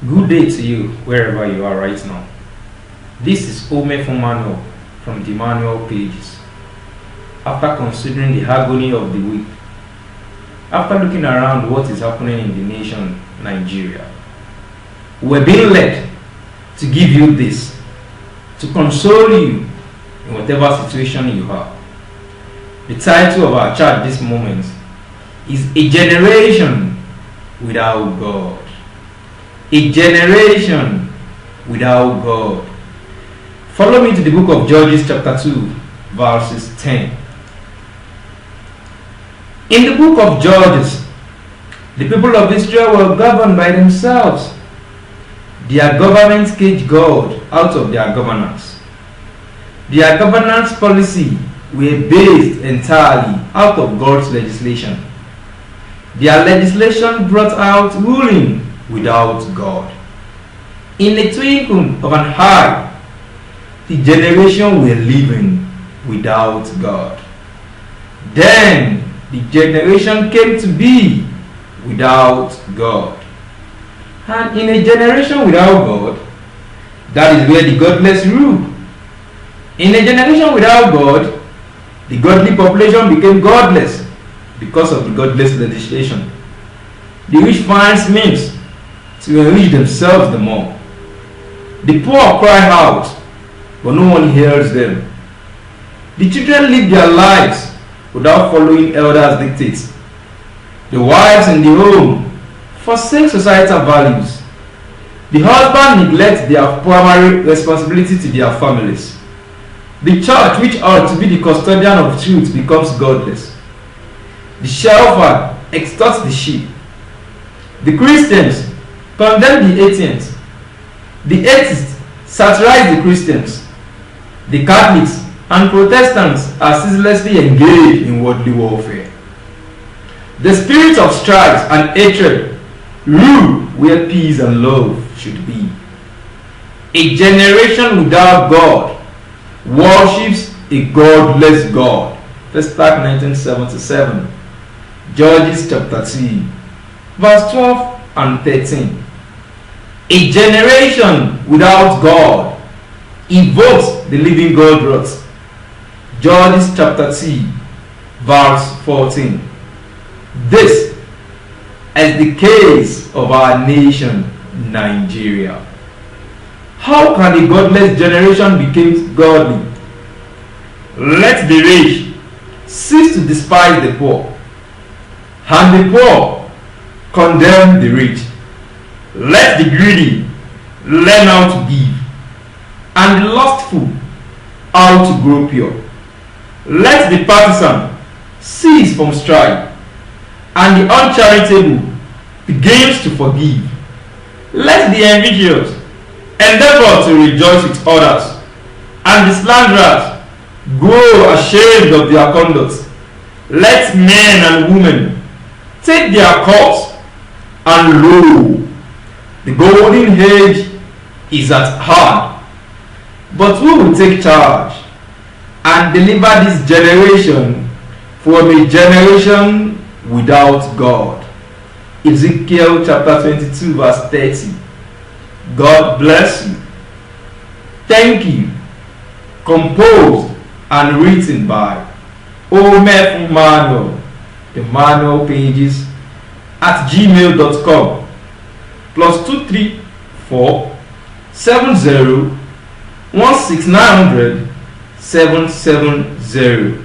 Good day to you wherever you are right now. This is Ome Fumano from the Manual Pages. After considering the agony of the week, after looking around what is happening in the nation Nigeria, we're being led to give you this, to console you in whatever situation you are. The title of our chat this moment is A Generation Without God. A generation without God. Follow me to the book of Judges chapter 2 verses 10. In the book of Judges, the people of Israel were governed by themselves. Their government caged God out of their governance. Their governance policy were based entirely out of God's legislation. Their legislation brought out ruling without God. In a twinkle of an eye, the generation were living without God. Then the generation came to be without God. And in a generation without God, that is where the godless rule. In a generation without God, the godly population became godless because of the godless legislation. The rich finds means to enrich themselves the more. The poor cry out, but no one hears them. The children live their lives without following elders' dictates. The wives in the home forsake societal values. The husband neglects their primary responsibility to their families. The church, which ought to be the custodian of truth, becomes godless. The shepherd extorts the sheep. The Christians condemn the atheists. The atheists satirize the Christians. The Catholics and Protestants are ceaselessly engaged in worldly warfare. The spirit of strife and hatred rule where peace and love should be. A generation without God worships a godless God. Let's start 1977. Judges chapter 2, verse 12 and 13. A generation without God invokes the living God wrath. Judges chapter 2, verse 14. This is the case of our nation, Nigeria. How can a godless generation become godly? Let the rich cease to despise the poor, and the poor condemn the rich. Let the greedy learn how to give, and the lustful how to grow pure. Let the partisan cease from strife, and the uncharitable begins to forgive. Let the envious endeavor to rejoice with others, and the slanderers grow ashamed of their conduct. Let men and women take their course, and lo, the golden age is at hand. But who will take charge and deliver this generation from a generation without God? Ezekiel chapter 22 verse 30. God bless you. Thank you. Composed and written by Ome Fumano, the Manual Pages, at gmail.com. +234 70 16900 770.